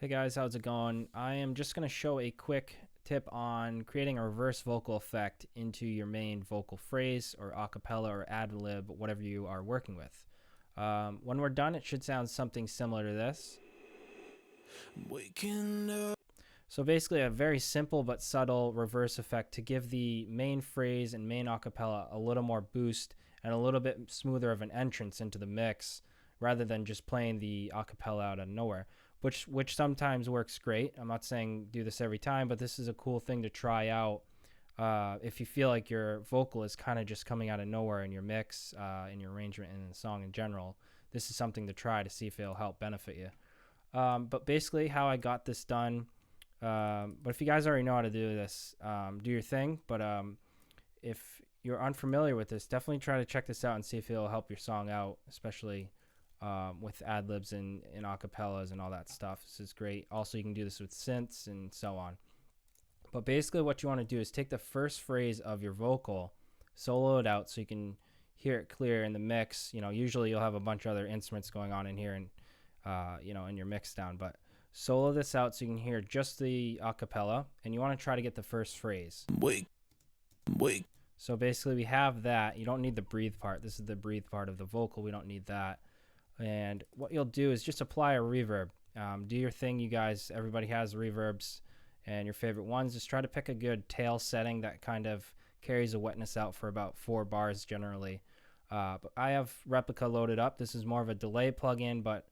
Hey guys, how's it going? I am just going to show a quick tip on creating a reverse vocal effect into your main vocal phrase or acapella or ad lib, whatever you are working with. When we're done, it should sound something similar to this. Waking up. So basically, a very simple but subtle reverse effect to give the main phrase and main acapella a little more boost and a little bit smoother of an entrance into the mix, rather than just playing the acapella out of nowhere, which sometimes works great. I'm not saying do this every time, but this is a cool thing to try out. If you feel like your vocal is kind of just coming out of nowhere in your mix, in your arrangement, and in the song in general, this is something to try to see if it'll help benefit you. But basically, how I got this done. But if you guys already know how to do this, do your thing. But if you're unfamiliar with this, definitely try to check this out and see if it'll help your song out, especially with ad libs and acapellas and all that stuff. This is great. Also, you can do this with synths and so on. But basically, what you want to do is take the first phrase of your vocal, solo it out so you can hear it clear in the mix. Usually you'll have a bunch of other instruments going on in here and in your mix down, but solo this out so you can hear just the acapella, and you want to try to get the first phrase. Wait. So basically, we have that. You don't need the breathe part. This is the breathe part of the vocal. We don't need that. And what you'll do is just apply a reverb. Do your thing, you guys. Everybody has reverbs and your favorite ones. Just try to pick a good tail setting that kind of carries the wetness out for about 4 bars generally. But I have Replica loaded up. This is more of a delay plugin, but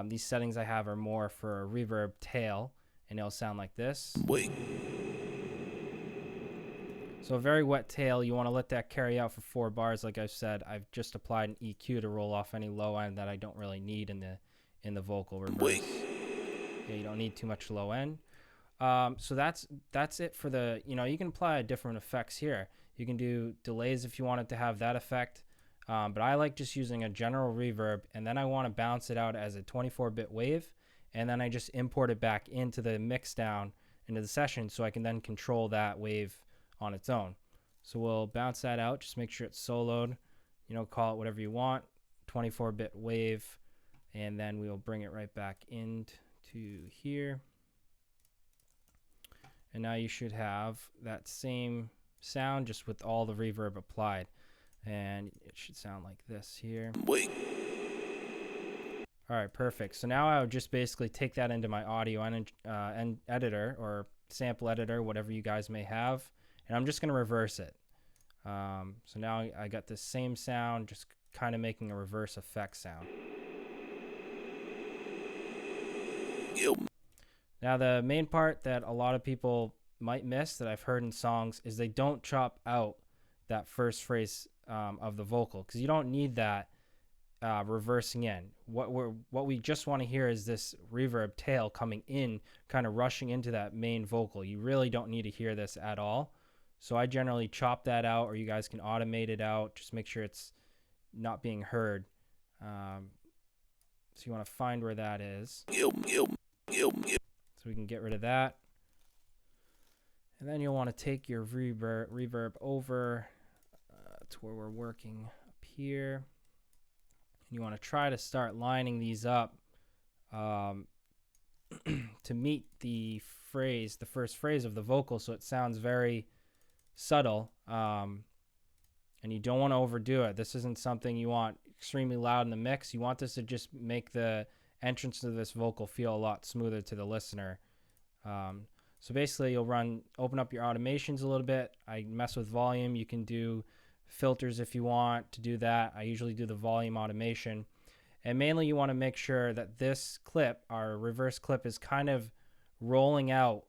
these settings I have are more for a reverb tail, and it'll sound like this. Wait. So a very wet tail, you want to let that carry out for 4 bars. Like I've said, I've just applied an EQ to roll off any low end that I don't really need in the vocal reverse. Wait. Yeah, you don't need too much low end. So that's it for the, you can apply different effects here. You can do delays if you wanted to have that effect. But I like just using a general reverb, and then I want to bounce it out as a 24-bit wave, and then I just import it back into the mix down into the session so I can then control that wave on its own. So we'll bounce that out, just make sure it's soloed, call it whatever you want, 24-bit wave, and then we'll bring it right back into here. And now you should have that same sound just with all the reverb applied. And it should sound like this here. Wait. All right, perfect. So now I would just basically take that into my audio and editor or sample editor, whatever you guys may have, and I'm just going to reverse it. So now I got this same sound, just kind of making a reverse effect sound. Now the main part that a lot of people might miss that I've heard in songs is they don't chop out that first phrase of the vocal, because you don't need that reversing in. What we just want to hear is this reverb tail coming in, kind of rushing into that main vocal. You really don't need to hear this at all. So I generally chop that out, or you guys can automate it out. Just make sure it's not being heard. So you want to find where that is. So we can get rid of that. And then you'll want to take your reverb over to where we're working up here. And you want to try to start lining these up to meet the first phrase of the vocal, so it sounds very subtle. And you don't want to overdo it. This isn't something you want extremely loud in the mix. You want this to just make the entrance to this vocal feel a lot smoother to the listener. So basically, you'll open up your automations a little bit. I mess with volume. You can do filters if you want to do that. I usually do the volume automation. And mainly, you want to make sure that this clip, our reverse clip, is kind of rolling out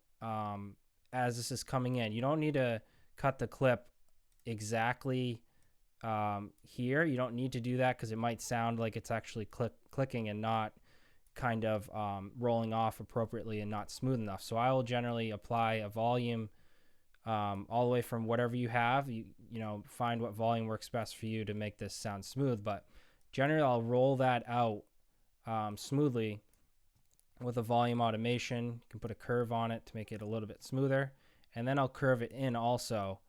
as this is coming in. You don't need to cut the clip exactly here. You don't need to do that because it might sound like it's actually clicking and not kind of rolling off appropriately and not smooth enough. So I will generally apply a volume all the way from whatever you have. You find what volume works best for you to make this sound smooth. But generally, I'll roll that out smoothly with a volume automation. You can put a curve on it to make it a little bit smoother. And then I'll curve it in also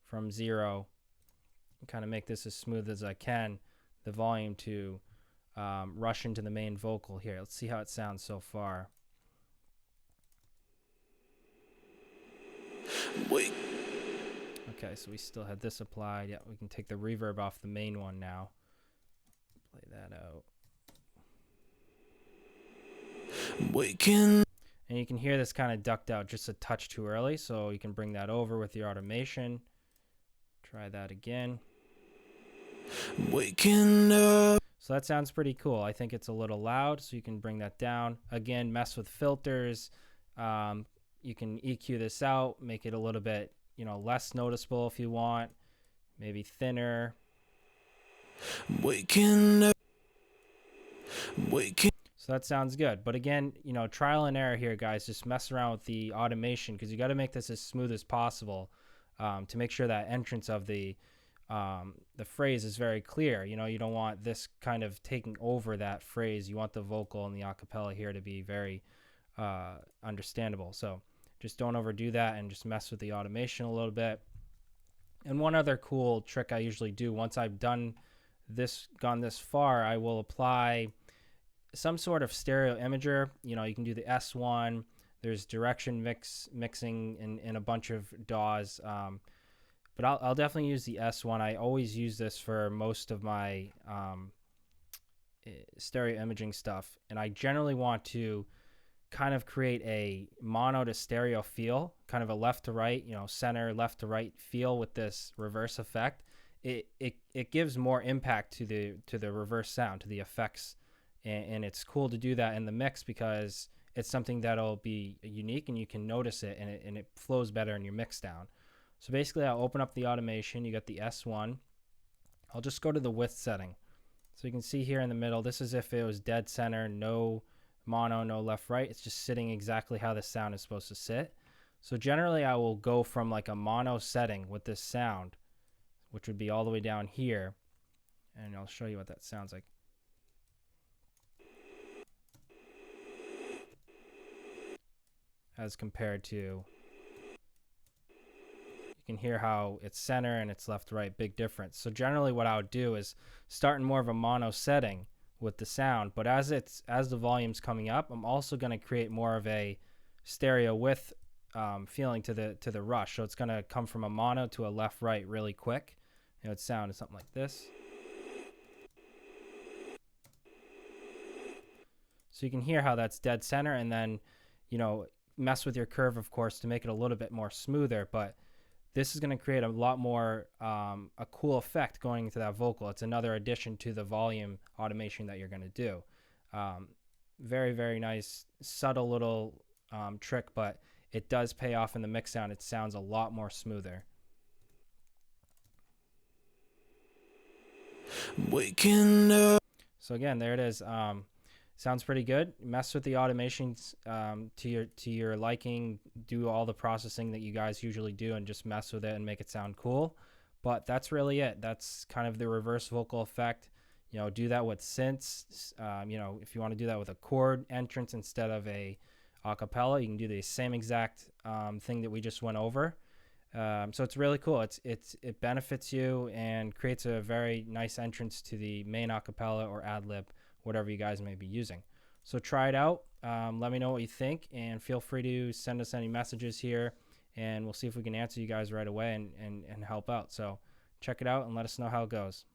from 0 and kind of make this as smooth as I can, the volume to rush into the main vocal here. Let's see how it sounds so far. Wait. Okay, so we still had this applied. Yeah, we can take the reverb off the main one now. Play that out. Waking. And you can hear this kind of ducked out just a touch too early, so you can bring that over with your automation. Try that again. Waking up. So that sounds pretty cool. I think it's a little loud, so you can bring that down. Again, mess with filters. You can EQ this out, make it a little bit, less noticeable if you want. Maybe thinner. Waking up. Waking. So that sounds good. But again, trial and error here, guys. Just mess around with the automation because you got to make this as smooth as possible to make sure that entrance of the phrase is very clear. You don't want this kind of taking over that phrase. You want the vocal and the acapella here to be very understandable. So just don't overdo that and just mess with the automation a little bit. And one other cool trick I usually do once I've gone this far, I will apply some sort of stereo imager. You can do the S1. There's direction mixing in a bunch of DAWs. But I'll definitely use the S1. I always use this for most of my stereo imaging stuff. And I generally want to kind of create a mono to stereo feel, kind of a left to right, center, left to right feel with this reverse effect. It gives more impact to the reverse sound, to the effects. And it's cool to do that in the mix because it's something that'll be unique and you can notice it and it flows better in your mix down. So basically I'll open up the automation. You got the S1. I'll just go to the width setting. So you can see here in the middle, this is if it was dead center, no mono, no left, right. It's just sitting exactly how the sound is supposed to sit. So generally I will go from like a mono setting with this sound, which would be all the way down here. And I'll show you what that sounds like. As compared to, you can hear how it's center and it's left right, big difference. So generally what I would do is start in more of a mono setting with the sound, but as the volume's coming up, I'm also going to create more of a stereo width feeling to the rush. So it's going to come from a mono to a left right really quick. Its sound is something like this. So you can hear how that's dead center, and then mess with your curve, of course, to make it a little bit more smoother, but this is going to create a lot more a cool effect going into that vocal. It's another addition to the volume automation that you're going to do. Very, very nice, subtle little trick, but it does pay off in the mix sound. It sounds a lot more smoother. Waking up. So again, there it is. Sounds pretty good. Mess with the automations to your liking. Do all the processing that you guys usually do and just mess with it and make it sound cool. But that's really it. That's kind of the reverse vocal effect. Do that with synths. If you want to do that with a chord entrance instead of a acapella, you can do the same exact thing that we just went over. So it's really cool. It benefits you and creates a very nice entrance to the main acapella or ad lib, whatever you guys may be using. So try it out. Let me know what you think, and feel free to send us any messages here, and we'll see if we can answer you guys right away and help out. So check it out and let us know how it goes.